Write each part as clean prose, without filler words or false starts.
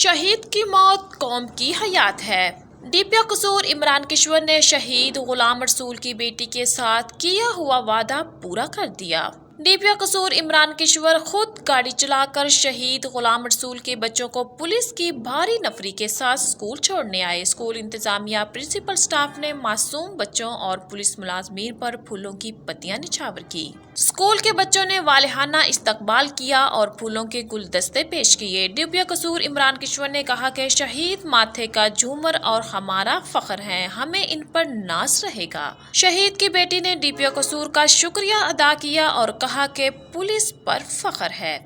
शहीद की मौत कौम की हयात है। डीपीओ कसूर इमरान किश्वर ने शहीद गुलाम रसूल की बेटी के साथ किया हुआ वादा पूरा कर दिया। डीपीओ कसूर इमरान किश्वर खुद गाड़ी चलाकर शहीद गुलाम रसूल के बच्चों को पुलिस की भारी नफरी के साथ स्कूल छोड़ने आए। स्कूल इंतजामिया, प्रिंसिपल स्टाफ ने मासूम बच्चों और पुलिस मुलाजमीन पर फूलों की पत्तियां निछावर की। स्कूल के बच्चों ने वालिहाना इस्तकबाल किया और फूलों के गुलदस्ते पेश किए। डीपीओ कसूर इमरान किश्वर ने कहा कि शहीद माथे का झूमर और हमारा फख्र है, हमें इन पर नाज रहेगा। शहीद की बेटी ने डीपीओ कसूर का शुक्रिया अदा किया और कहा कि पुलिस पर फख्र है।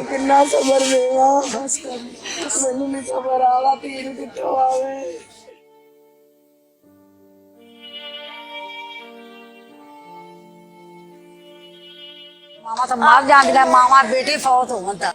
कितना सबर देगा बस कर मैंने नहीं सबर आवा तीन कितो आवे। मामा तो मर जाती है, मामा बेटी फौत हो गया।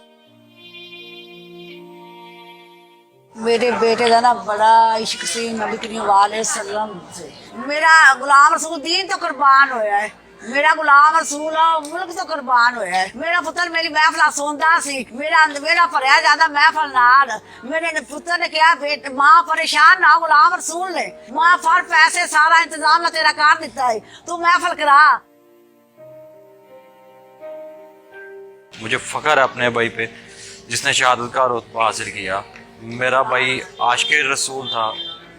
मेरे बेटे का ना बड़ा इश्क सी नबी करीम वाले सल्लम से। मेरा गुलाम रसूल दीन तो कुर्बान होया है, मेरा गुलाम रसूल मुल्क तो कुर्बान होया है। मेरा पुत्र मेरी महफिल सुनता सी, मेरा भरया ज्यादा महफिल नाल। मेरे पुत्र ने कहा बेट मां परेशान ना, गुलाम रसूल ने मां फड़ पैसे सारा इंतजाम मैं तेरा कर दिता है, तू महफिल करा। मुझे फख्र है अपने भाई पे जिसने शहादत का रुतबा हासिल किया। मेरा भाई आशिक़े रसूल था,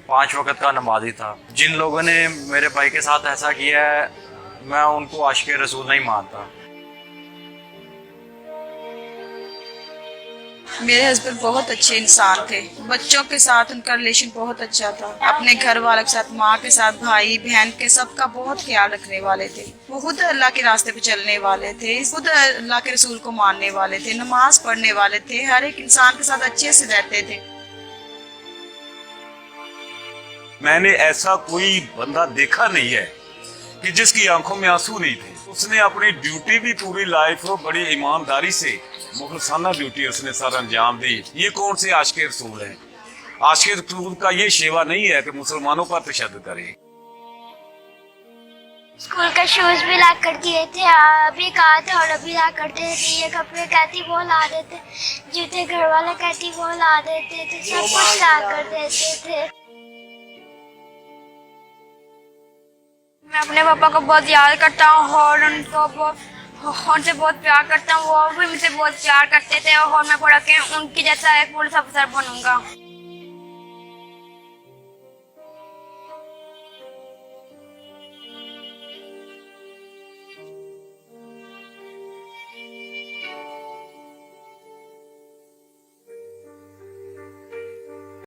5 वक़्त का नमाजी था। जिन लोगों ने मेरे भाई के साथ ऐसा किया है, मैं उनको आशिक़े रसूल नहीं मानता। मेरे हस्बैंड बहुत अच्छे इंसान थे, बच्चों के साथ उनका रिलेशन बहुत अच्छा था। अपने घर वालों के साथ, माँ के साथ, भाई बहन के सबका बहुत ख्याल रखने वाले थे। वो खुद अल्लाह के रास्ते पे चलने वाले थे, खुद अल्लाह के रसूल को मानने वाले थे, नमाज पढ़ने वाले थे, हर एक इंसान के साथ अच्छे से रहते थे। मैंने ऐसा कोई बंदा देखा नहीं है कि जिसकी आंखों में आंसू नहीं थे। उसने अपनी ड्यूटी भी पूरी लाइफ बड़ी ईमानदारी से, मुखलसाना ड्यूटी उसने सारा अंजाम दी। ये कौन से आशिक़े रसूल है? आशिक़े रसूल का ये शेवा नहीं है कि मुसलमानों पर तशद्दुद करे। स्कूल का शूज भी ला कर दिए थे, अभी कहा था और अभी ला कर देते थे। ये कपड़े कहती वो ला देते, जूते घर वाले कहती वो ला देते थे, सब कुछ ला कर देते थे। मैं अपने पापा को बहुत याद करता हूँ और उनसे बहुत प्यार करता हूँ। वो भी मुझसे बहुत प्यार करते थे और मैं पढ़ा के उनकी जैसा एक पुलिस अफसर बनूंगा।